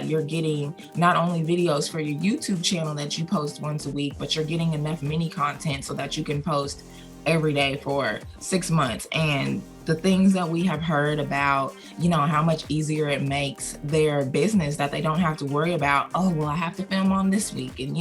You're getting not only videos for your YouTube channel that you post once a week, but you're getting enough mini content so that you can post every day for 6 months. And the things that we have heard about, how much easier it makes their business, that they don't have to worry about, oh, well, I have to film on this week. And,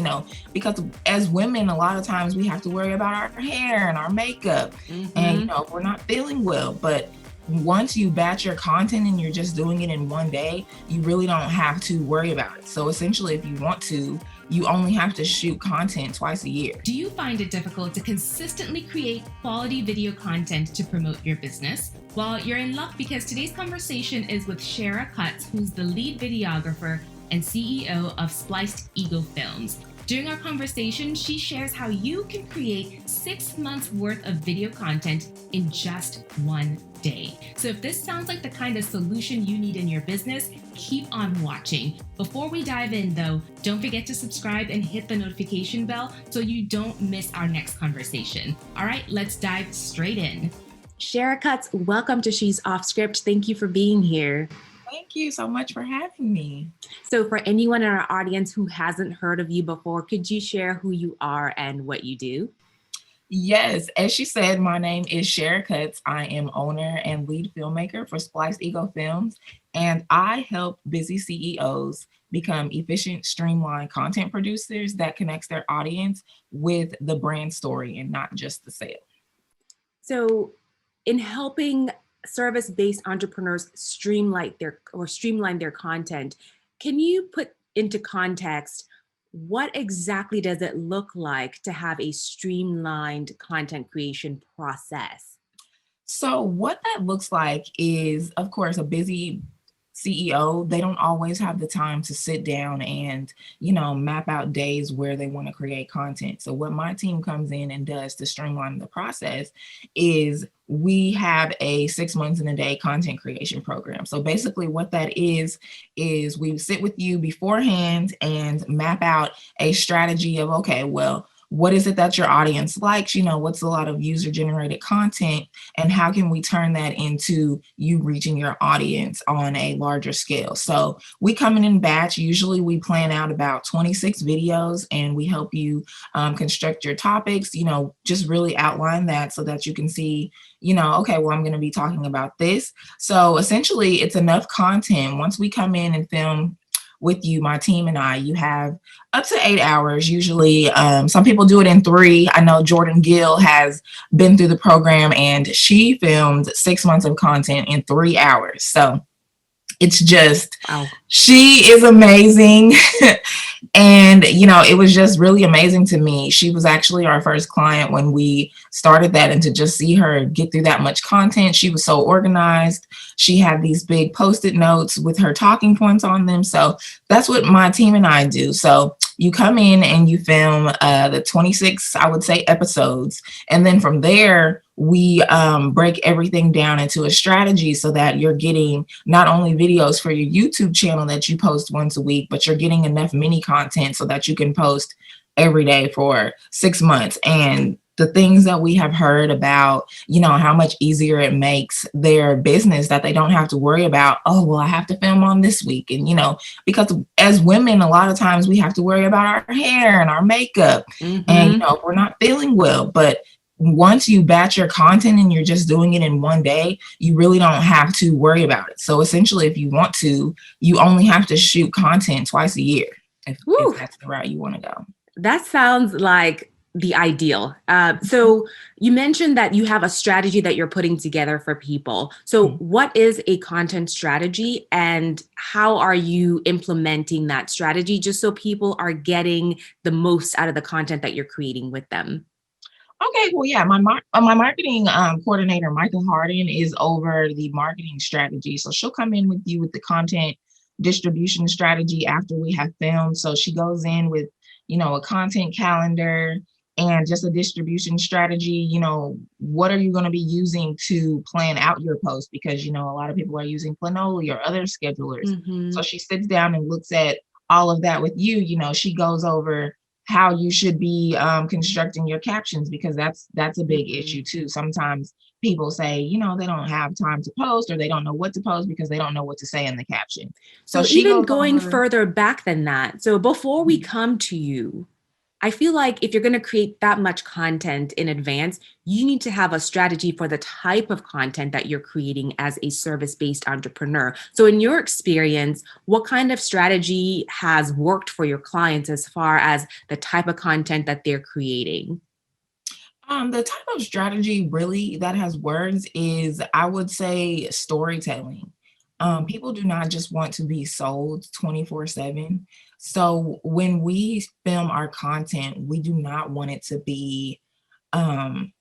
because as women, a lot of times we have to worry about our hair and our makeup. And, if we're not feeling well, but once you batch your content and you're just doing it in one day, you really don't have to worry about it. So essentially, if you want to, you only have to shoot content twice a year. Do you find it difficult to consistently create quality video content to promote your business? Well, you're in luck, because today's conversation is with Shara Cutts, who's the lead videographer and CEO of Spliced Ego Films. During our conversation, she shares how you can create 6 months worth of video content in just one day. So if this sounds like the kind of solution you need in your business, keep on watching. Before we dive in though, don't forget to subscribe and hit the notification bell so you don't miss our next conversation. All right, let's dive straight in. Shara Cutts, welcome to She's Off Script. Thank you for being here. Thank you so much for having me. So for anyone in our audience who hasn't heard of you before, could you share who you are and what you do? Yes, as she said, my name is Shara Cutts. I am owner and lead filmmaker for Spliced Ego Films, and I help busy CEOs become efficient, streamlined content producers that connects their audience with the brand story and not just the sale. So in helping service-based entrepreneurs streamline their content, can you put into context what exactly does it look like to have a streamlined content creation process? So what that looks like is, of course, a busy CEO, they don't always have the time to sit down and, map out days where they want to create content. So what my team comes in and does to streamline the process is we have a 6 months in a day content creation program. So basically what that is we sit with you beforehand and map out a strategy of, okay, well, what is it that your audience likes? What's a lot of user generated content, and how can we turn that into you reaching your audience on a larger scale? So we come in batch. Usually we plan out about 26 videos and we help you construct your topics, just really outline that so that you can see, okay, well, I'm going to be talking about this. So essentially it's enough content. Once we come in and film with you, my team and I, you have up to 8 hours. Usually, some people do it in 3. I know Jordan Gill has been through the program and she filmed 6 months of content in 3 hours. So it's just, wow. She is amazing. And, it was just really amazing to me. She was actually our first client when we started that, and to just see her get through that much content. She was so organized. She had these big Post-it notes with her talking points on them. So that's what my team and I do. So you come in and you film the 26, I would say, episodes. And then from there, we break everything down into a strategy so that you're getting not only videos for your YouTube channel that you post once a week, but you're getting enough mini content so that you can post every day for 6 months. And the things that we have heard about, how much easier it makes their business, that they don't have to worry about, oh, well, I have to film on this week. And, because as women, a lot of times we have to worry about our hair and our makeup. And, if we're not feeling well, but once you batch your content and you're just doing it in one day, you really don't have to worry about it. So essentially, if you want to, you only have to shoot content twice a year, if that's the route you want to go. That sounds like the ideal. So you mentioned that you have a strategy that you're putting together for people. So what is a content strategy, and how are you implementing that strategy just so people are getting the most out of the content that you're creating with them? Okay, well, yeah, my marketing coordinator, Michael Harden, is over the marketing strategy. So she'll come in with you with the content distribution strategy after we have filmed. So she goes in with, a content calendar and just a distribution strategy. What are you going to be using to plan out your post? Because, a lot of people are using Planoly or other schedulers. So she sits down and looks at all of that with you. She goes over how you should be constructing your captions, because that's a big issue too. Sometimes people say, you know, they don't have time to post or they don't know what to post because they don't know what to say in the caption. So So she even goes going over. further back than that, so before we come to you, I feel like if you're going to create that much content in advance, you need to have a strategy for the type of content that you're creating as a service-based entrepreneur. So in your experience, what kind of strategy has worked for your clients as far as the type of content that they're creating? The type of strategy really that has worked is, I would say, storytelling. People do not just want to be sold 24/7. So when we film our content, we do not want it to be um,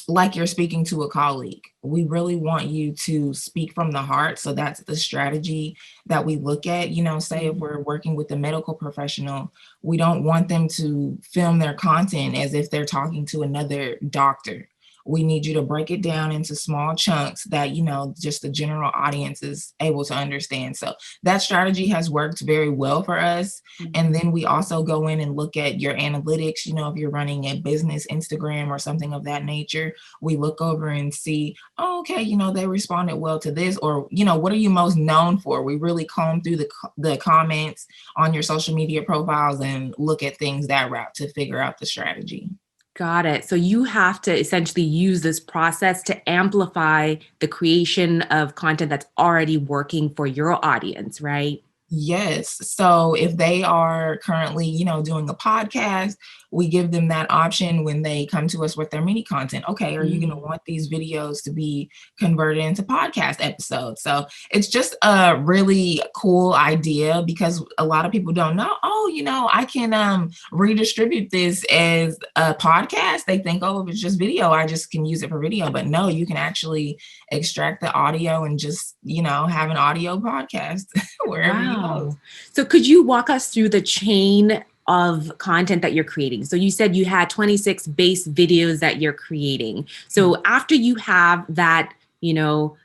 like you're speaking to a colleague. We really want you to speak from the heart. So that's the strategy that we look at. You know, say if we're working with a medical professional, we don't want them to film their content as if they're talking to another doctor. We need you to break it down into small chunks that, you know, just the general audience is able to understand. So that strategy has worked very well for us. And then we also go in and look at your analytics. You know, if you're running a business Instagram or something of that nature, we look over and see, oh, okay, you know, they responded well to this, or, you know, what are you most known for? We really comb through the comments on your social media profiles and look at things that route to figure out the strategy. Got it. So you have to essentially use this process to amplify the creation of content that's already working for your audience, right? Yes. So if they are currently, you know, doing a podcast, we give them that option when they come to us with their mini content. Okay, are you going to want these videos to be converted into podcast episodes? So it's just a really cool idea because a lot of people don't know, oh, you know, I can redistribute this as a podcast. They think, oh, if it's just video, I just can use it for video. But no, you can actually extract the audio and just, you know, have an audio podcast wherever you go. So could you walk us through the chain of content that you're creating? So you said you had 26 base videos that you're creating. So after you have that, you know,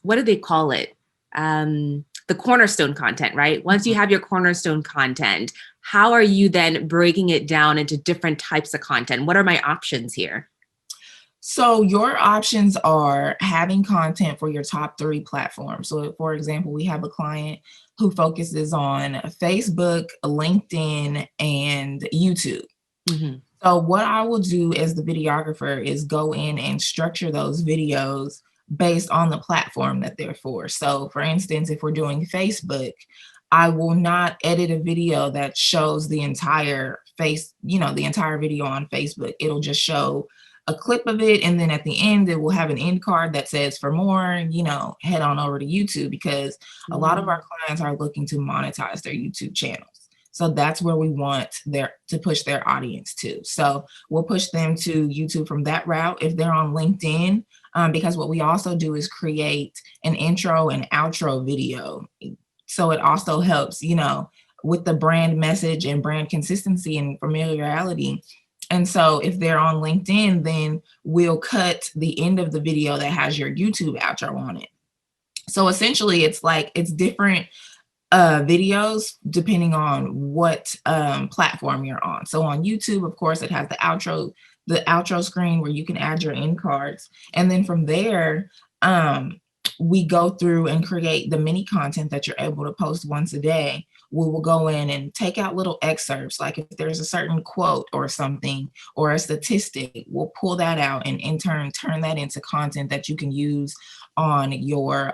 what do they call it? The cornerstone content, right? Once you have your cornerstone content, how are you then breaking it down into different types of content? What are my options here? So your options are having content for your top 3 platforms. So for example, we have a client who focuses on Facebook, LinkedIn, and YouTube. So what I will do as the videographer is go in and structure those videos based on the platform that they're for. So for instance, if we're doing Facebook, I will not edit a video that shows the entire the entire video on Facebook. It'll just show a clip of it. And then at the end, it will have an end card that says, for more, you know, head on over to YouTube, because a lot of our clients are looking to monetize their YouTube channels. So that's where we want to push their audience to. So we'll push them to YouTube from that route. If they're on LinkedIn, because what we also do is create an intro and outro video. So it also helps, you know, with the brand message and brand consistency and familiarity. And so if they're on LinkedIn, then we'll cut the end of the video that has your YouTube outro on it. So essentially it's different videos depending on what platform you're on. So on YouTube, of course, it has the outro screen where you can add your end cards. And then from there, we go through and create the mini content that you're able to post once a day. We will go in and take out little excerpts. Like if there's a certain quote or something or a statistic, we'll pull that out and in turn turn that into content that you can use on your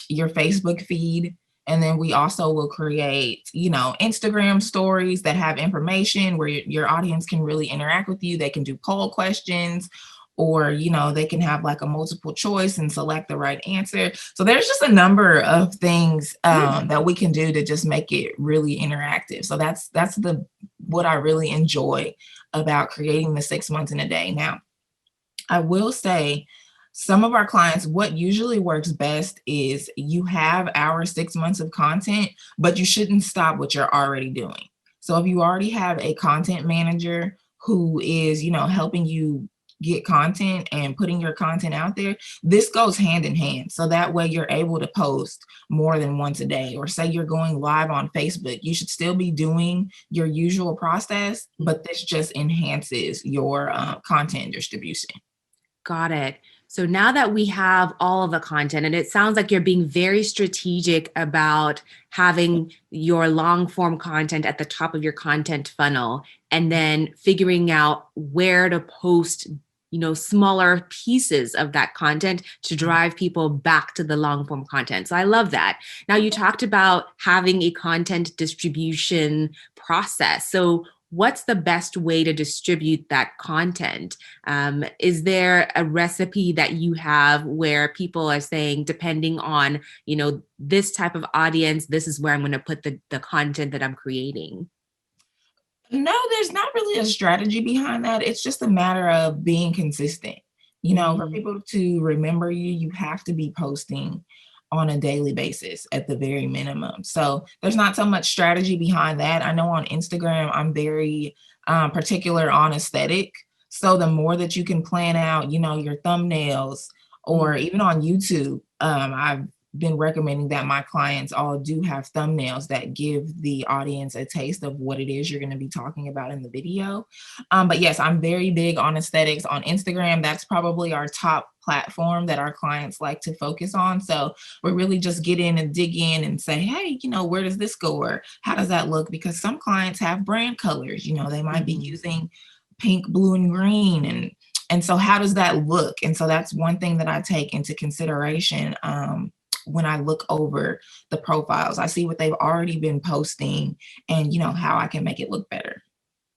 Facebook feed. And then we also will create, you know, Instagram stories that have information where your audience can really interact with you. They can do poll questions, or, you know, they can have like a multiple choice and select the right answer. So there's just a number of things that we can do to just make it really interactive. So that's what I really enjoy about creating the 6 months in a day. Now, I will say, some of our clients, what usually works best is you have our 6 months of content, but you shouldn't stop what you're already doing. So if you already have a content manager who is, you know, helping you get content and putting your content out there, this goes hand in hand. So that way you're able to post more than once a day. Or say you're going live on Facebook, you should still be doing your usual process, but this just enhances your content distribution. Got it. So now that we have all of the content, and it sounds like you're being very strategic about having your long form content at the top of your content funnel, and then figuring out where to post, smaller pieces of that content to drive people back to the long form content. So I love that. Now you talked about having a content distribution process. So what's the best way to distribute that content? Is there a recipe that you have where people are saying, depending on, this type of audience, this is where I'm going to put the content that I'm creating? No, there's not really a strategy behind that. It's just a matter of being consistent. For people to remember you, you have to be posting on a daily basis at the very minimum. So there's not so much strategy behind that. I know on Instagram, I'm very particular on aesthetic. So the more that you can plan out, your thumbnails, or even on YouTube, I've been recommending that my clients all do have thumbnails that give the audience a taste of what it is you're going to be talking about in the video. But yes, I'm very big on aesthetics on Instagram. That's probably our top platform that our clients like to focus on. So we really just get in and dig in and say, hey, where does this go? Or how does that look? Because some clients have brand colors, they might be using pink, blue, and green. And so how does that look? And so that's one thing that I take into consideration when I look over the profiles. I see what they've already been posting and, how I can make it look better.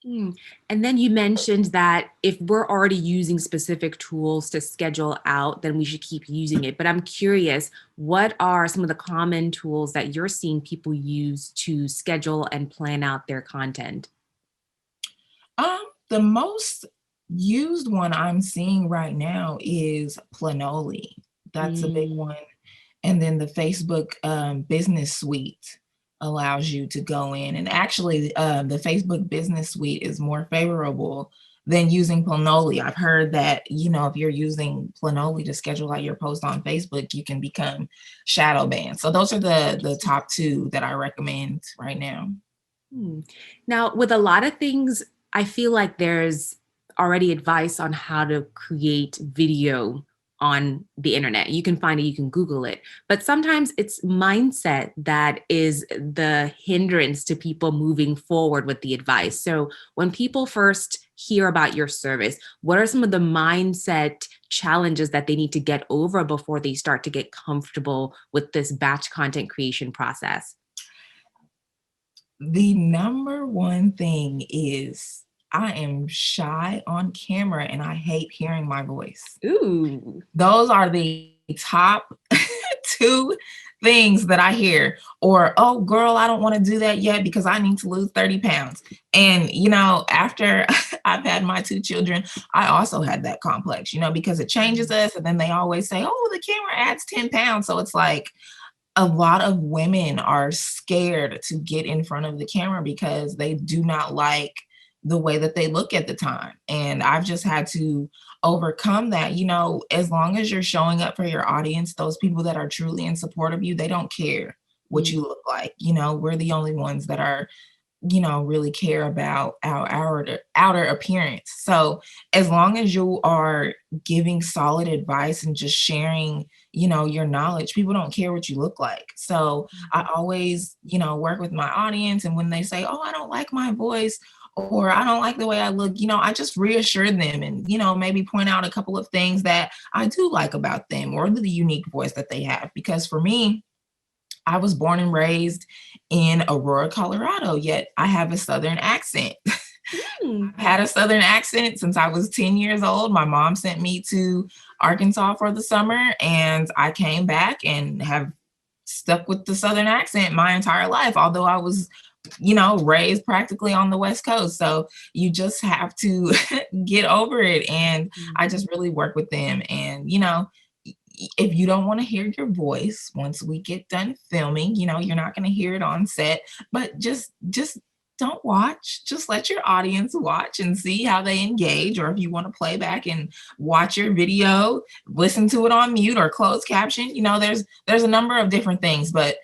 And then you mentioned that if we're already using specific tools to schedule out, then we should keep using it. But I'm curious, what are some of the common tools that you're seeing people use to schedule and plan out their content? The most used one I'm seeing right now is Planoly. That's a big one. And then the Facebook Business Suite allows you to go in. And actually, the Facebook Business Suite is more favorable than using Planoly. I've heard that, if you're using Planoly to schedule out your post on Facebook, you can become shadow banned. So those are the top two that I recommend right now. Now, with a lot of things, I feel like there's already advice on how to create video on the internet. You can find it, you can Google it. But sometimes it's mindset that is the hindrance to people moving forward with the advice. So when people first hear about your service, what are some of the mindset challenges that they need to get over before they start to get comfortable with this batch content creation process? The number one thing is I am shy on camera and I hate hearing my voice. Ooh. Those are the top two things that I hear. Or, oh, girl, I don't want to do that yet because I need to lose 30 pounds. And, after I've had my two children, I also had that complex, because it changes us. And then they always say, oh, the camera adds 10 pounds. So it's like, a lot of women are scared to get in front of the camera because they do not like the way that they look at the time. And I've just had to overcome that. As long as you're showing up for your audience, those people that are truly in support of you, they don't care what you look like. We're the only ones that are, really care about our outer appearance. So as long as you are giving solid advice and just sharing, your knowledge, people don't care what you look like. So I always, work with my audience. And when they say, oh, I don't like my voice, or I don't like the way I look, I just reassure them and, maybe point out a couple of things that I do like about them or the unique voice that they have. Because for me, I was born and raised in Aurora, Colorado, yet I have a Southern accent. I've had a Southern accent since I was 10 years old. My mom sent me to Arkansas for the summer, and I came back and have stuck with the Southern accent my entire life, although I was raised practically on the West Coast. So you just have to get over it. And I just really work with them. And, if you don't want to hear your voice once we get done filming, you're not going to hear it on set, but just don't watch. Just let your audience watch and see how they engage. Or if you want to play back and watch your video, listen to it on mute or closed caption. There's a number of different things, but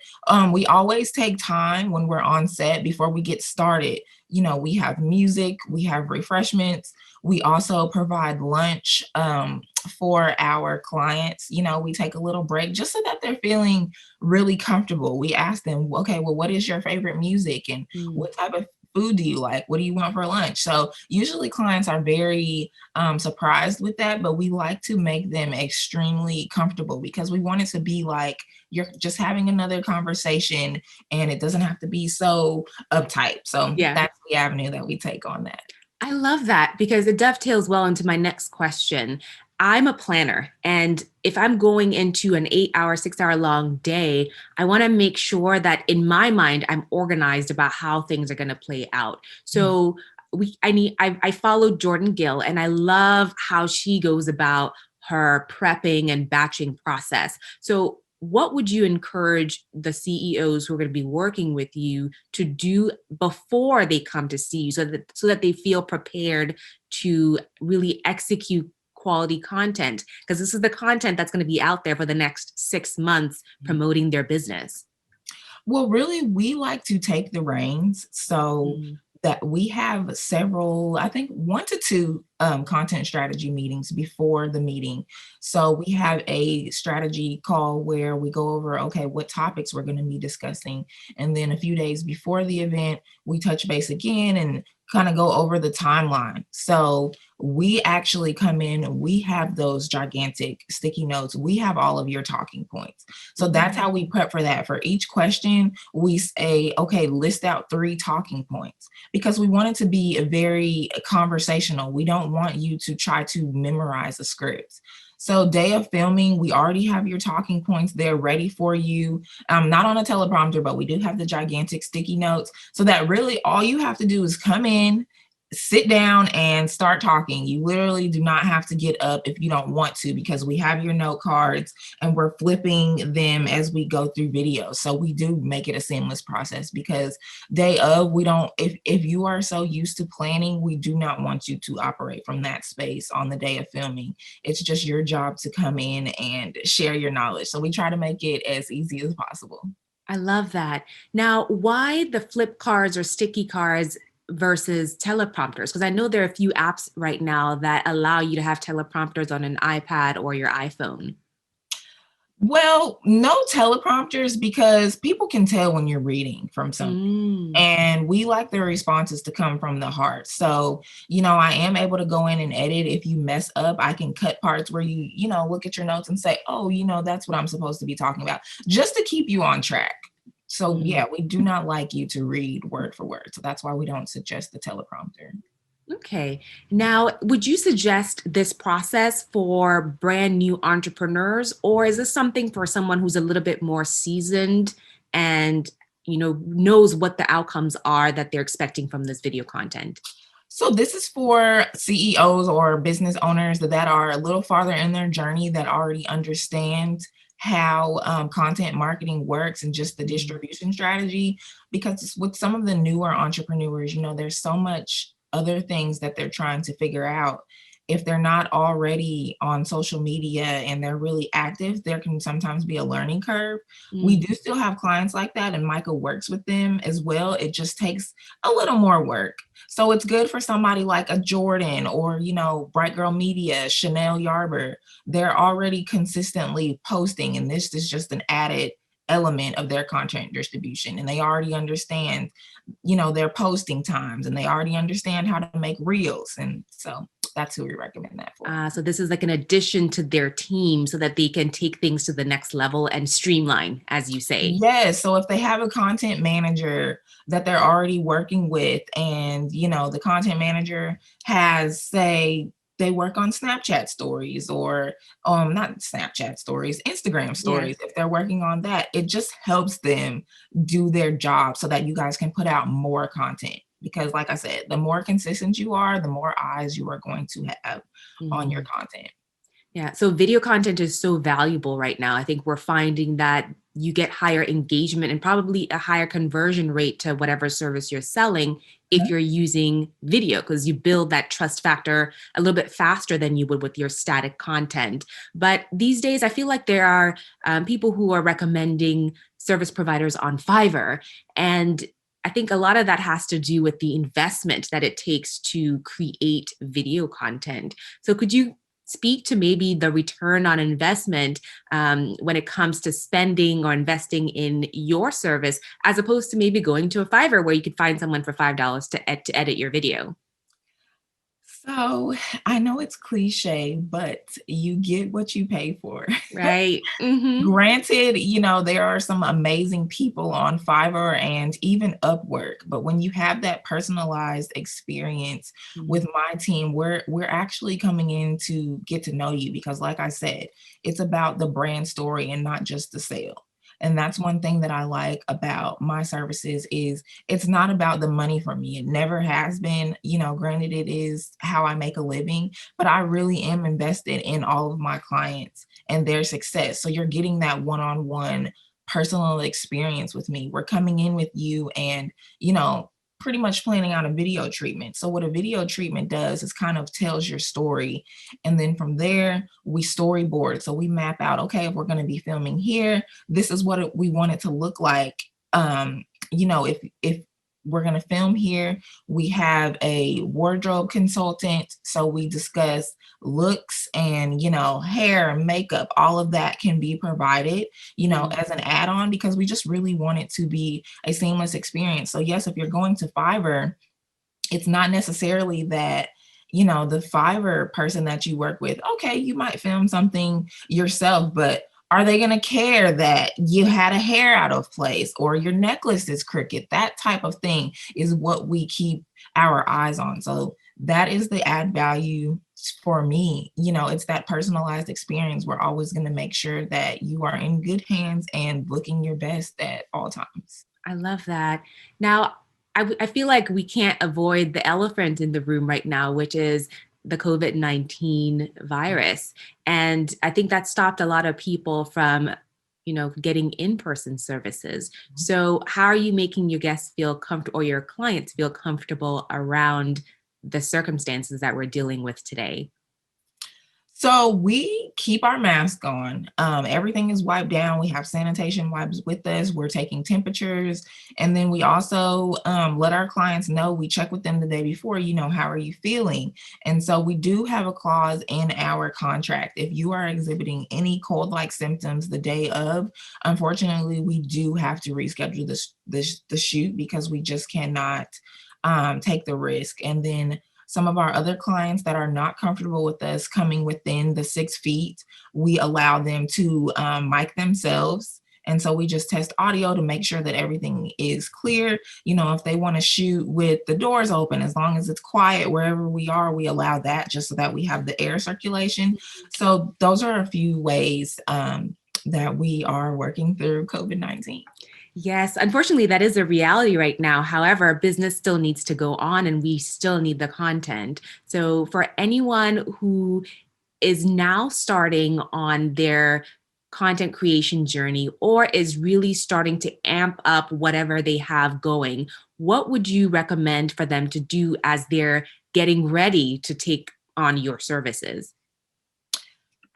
we always take time when we're on set before we get started. We have music, we have refreshments. We also provide lunch for our clients, we take a little break just so that they're feeling really comfortable. We ask them, okay, well, what is your favorite music and what type of food do you like? What do you want for lunch? So usually clients are very surprised with that, but we like to make them extremely comfortable because we want it to be like you're just having another conversation and it doesn't have to be so uptight. So that's the avenue that we take on that. I love that because it dovetails well into my next question. I'm a planner, and if I'm going into an 8-hour, 6-hour long day, I want to make sure that in my mind, I'm organized about how things are going to play out. So I followed Jordan Gill, and I love how she goes about her prepping and batching process. So what would you encourage the CEOs who are going to be working with you to do before they come to see you so that they feel prepared to really execute quality content? Because this is the content that's going to be out there for the next 6 months promoting their business. Well, really, we like to take the reins. So that we have several, I think 1 to 2 content strategy meetings before the meeting. So we have a strategy call where we go over, okay, what topics we're going to be discussing. And then a few days before the event, we touch base again and kind of go over the timeline. So we actually come in, we have those gigantic sticky notes. We have all of your talking points. So that's how we prep for that. For each question, we say, okay, list out 3 talking points because we want it to be very conversational. We don't want you to try to memorize the scripts. So day of filming, we already have your talking points there ready for you. Not on a teleprompter, but we do have the gigantic sticky notes so that really all you have to do is come in, sit down and start talking. You literally do not have to get up if you don't want to because we have your note cards and we're flipping them as we go through videos. So we do make it a seamless process because day of, we don't, if you are so used to planning, we do not want you to operate from that space on the day of filming. It's just your job to come in and share your knowledge. So we try to make it as easy as possible. I love that. Now, why the flip cards or sticky cards versus teleprompters? Because I know there are a few apps right now that allow you to have teleprompters on an iPad or your iPhone. Well, no teleprompters because people can tell when you're reading from something. And we like the responses to come from the heart. So, I am able to go in and edit. If you mess up, I can cut parts where you look at your notes and say, oh, that's what I'm supposed to be talking about, just to keep you on track. So yeah, we do not like you to read word for word. So that's why we don't suggest the teleprompter. Okay. Now, would you suggest this process for brand new entrepreneurs, or is this something for someone who's a little bit more seasoned and, knows what the outcomes are that they're expecting from this video content? So this is for CEOs or business owners that are a little farther in their journey that already understand how content marketing works and just the distribution strategy. Because with some of the newer entrepreneurs, there's so much other things that they're trying to figure out. If they're not already on social media and they're really active, there can sometimes be a learning curve. We do still have clients like that, and Michael works with them as well. It just takes a little more work. So it's good for somebody like a Jordan or, Bright Girl Media, Chanel Yarber. They're already consistently posting, and this is just an added element of their content distribution. And they already understand, their posting times, and they already understand how to make reels. And so that's who we recommend that for. So this is like an addition to their team so that they can take things to the next level and streamline, as you say. Yes. So if they have a content manager that they're already working with, and, the content manager has, say, they work on Snapchat stories or not Snapchat stories, Instagram stories. If they're working on that, it just helps them do their job so that you guys can put out more content. Because like I said, the more consistent you are, the more eyes you are going to have on your content. Yeah. So video content is so valuable right now. I think we're finding that you get higher engagement and probably a higher conversion rate to whatever service you're selling if you're using video, because you build that trust factor a little bit faster than you would with your static content. But these days, I feel like there are people who are recommending service providers on Fiverr. And I think a lot of that has to do with the investment that it takes to create video content. So could you speak to maybe the return on investment when it comes to spending or investing in your service, as opposed to maybe going to a Fiverr where you could find someone for $5 to edit your video? So I know it's cliche, but you get what you pay for. Right. Mm-hmm. Granted, there are some amazing people on Fiverr and even Upwork, but when you have that personalized experience with my team, we're actually coming in to get to know you because, like I said, it's about the brand story and not just the sale. And that's one thing that I like about my services is it's not about the money for me. It never has been, granted it is how I make a living, but I really am invested in all of my clients and their success. So you're getting that one-on-one personal experience with me. We're coming in with you and, pretty much planning out a video treatment. So what a video treatment does is kind of tells your story. And then from there, we storyboard. So we map out, okay, if we're going to be filming here, this is what we want it to look like. If we're going to film here, we have a wardrobe consultant. So we discuss looks and, hair, makeup, all of that can be provided, as an add-on because we just really want it to be a seamless experience. So yes, if you're going to Fiverr, it's not necessarily that, the Fiverr person that you work with, okay, you might film something yourself, but are they going to care that you had a hair out of place or your necklace is crooked? That type of thing is what we keep our eyes on. So that is the add value for me. It's that personalized experience. We're always going to make sure that you are in good hands and looking your best at all times. I love that. Now, I feel like we can't avoid the elephant in the room right now, which is the COVID-19 virus. And I think that stopped a lot of people from, getting in-person services. So how are you making your guests feel comfortable or your clients feel comfortable around the circumstances that we're dealing with today? So we keep our mask on. Everything is wiped down. We have sanitation wipes with us. We're taking temperatures. And then we also let our clients know, we check with them the day before, how are you feeling? And so we do have a clause in our contract. If you are exhibiting any cold-like symptoms the day of, unfortunately, we do have to reschedule the shoot because we just cannot take the risk. And then some of our other clients that are not comfortable with us coming within the 6 feet, we allow them to mic themselves. And so we just test audio to make sure that everything is clear. If they want to shoot with the doors open, as long as it's quiet wherever we are, we allow that just so that we have the air circulation. So those are a few ways that we are working through COVID-19. Yes, unfortunately, that is a reality right now. However, business still needs to go on and we still need the content. So for anyone who is now starting on their content creation journey or is really starting to amp up whatever they have going, what would you recommend for them to do as they're getting ready to take on your services?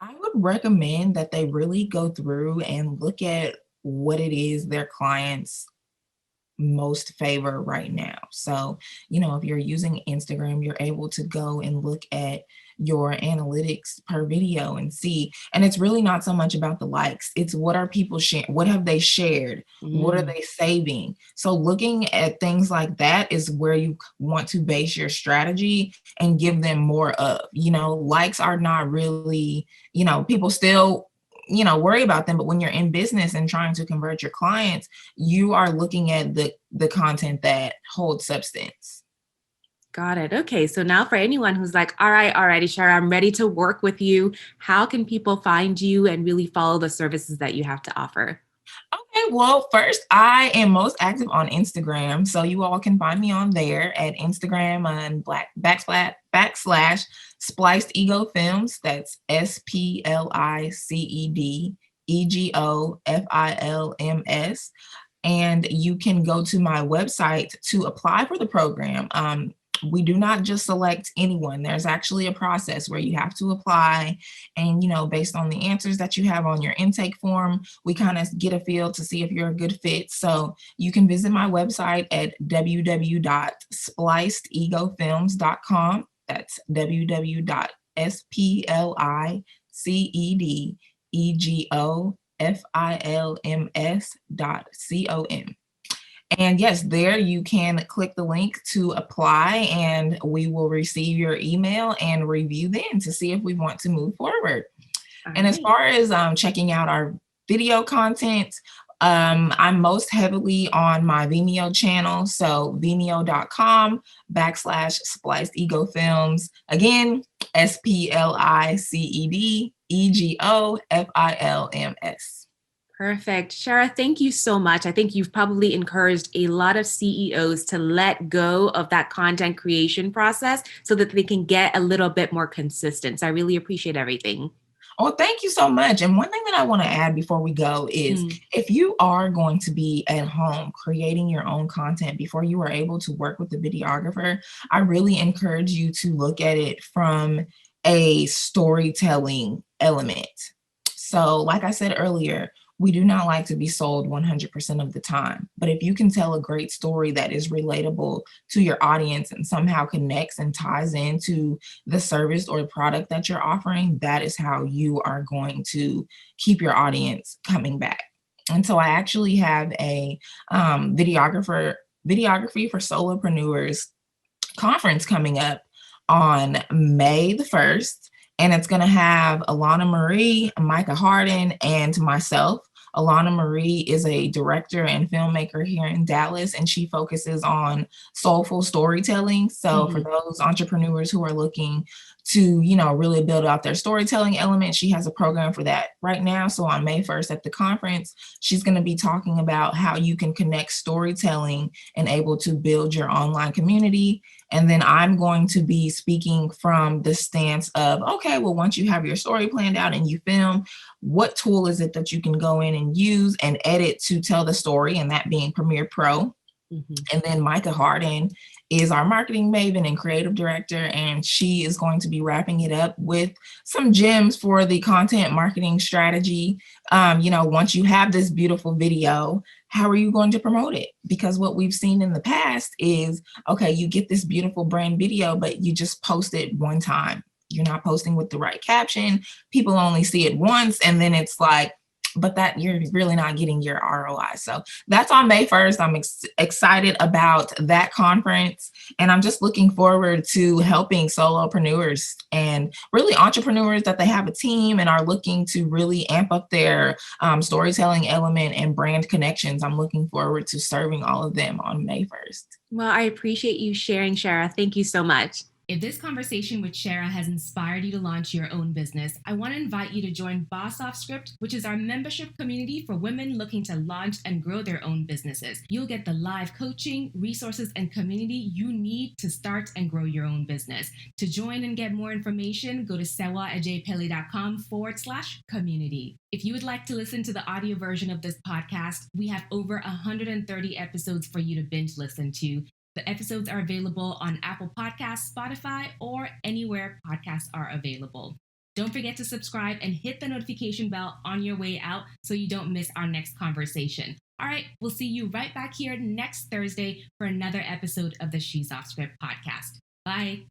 I would recommend that they really go through and look at what it is their clients most favor right now. So, if you're using Instagram, you're able to go and look at your analytics per video and see, and it's really not so much about the likes. It's what are people sharing? What have they shared? What are they saving? So looking at things like that is where you want to base your strategy and give them more of, likes are not really, people still worry about them. But when you're in business and trying to convert your clients, you are looking at the content that holds substance. Got it. Okay. So now for anyone who's like, all righty, Shara, I'm ready to work with you. How can people find you and really follow the services that you have to offer? Okay, well, first, I am most active on Instagram. So you all can find me on there at Instagram on backslash Spliced Ego Films. That's SPLICED EGOFILMS. And you can go to my website to apply for the program. We do not just select anyone. There's actually a process where you have to apply, and based on the answers that you have on your intake form, we kind of get a feel to see if you're a good fit. So you can visit my website at www.splicedegofilms.com. That's www.spliced SplicedEgofilms.com. And yes, there you can click the link to apply, and we will receive your email and review then to see if we want to move forward. And as far as checking out our video content, I'm most heavily on my Vimeo channel. So vimeo.com/Spliced Ego Films. Again, SplicedEgofilms. Perfect. Shara, thank you so much. I think you've probably encouraged a lot of CEOs to let go of that content creation process so that they can get a little bit more consistent. So I really appreciate everything. Oh, thank you so much. And one thing that I want to add before we go is if you are going to be at home creating your own content before you are able to work with the videographer, I really encourage you to look at it from a storytelling element. So like I said earlier, we do not like to be sold 100% of the time. But if you can tell a great story that is relatable to your audience and somehow connects and ties into the service or product that you're offering, that is how you are going to keep your audience coming back. And so I actually have a videography for solopreneurs conference coming up on May the 1st. And it's going to have Alana Marie, Micah Harden, and myself. Alana Marie is a director and filmmaker here in Dallas, and she focuses on soulful storytelling. So for those entrepreneurs who are looking to, really build out their storytelling element, she has a program for that right now. So on May 1st at the conference, she's going to be talking about how you can connect storytelling and able to build your online community. And then I'm going to be speaking from the stance of, okay, well, once you have your story planned out and you film, what tool is it that you can go in and use and edit to tell the story, and that being Premiere Pro. And then Micah Harden is our marketing maven and creative director, and she is going to be wrapping it up with some gems for the content marketing strategy. Once you have this beautiful video, how are you going to promote it? Because what we've seen in the past is, okay, you get this beautiful brand video, but you just post it one time. You're not posting with the right caption. People only see it once, and then it's like, but that you're really not getting your ROI. So that's on May 1st. I'm excited about that conference, and I'm just looking forward to helping solopreneurs and really entrepreneurs that they have a team and are looking to really amp up their storytelling element and brand connections. I'm looking forward to serving all of them on May 1st. Well, I appreciate you sharing, Shara. Thank you so much. If this conversation with Shara has inspired you to launch your own business, I want to invite you to join Boss Off Script, which is our membership community for women looking to launch and grow their own businesses. You'll get the live coaching, resources, and community you need to start and grow your own business. To join and get more information, go to sewaajaypele.com/community. If you would like to listen to the audio version of this podcast, we have over 130 episodes for you to binge listen to. The episodes are available on Apple Podcasts, Spotify, or anywhere podcasts are available. Don't forget to subscribe and hit the notification bell on your way out so you don't miss our next conversation. All right, we'll see you right back here next Thursday for another episode of the She's Off Script podcast. Bye.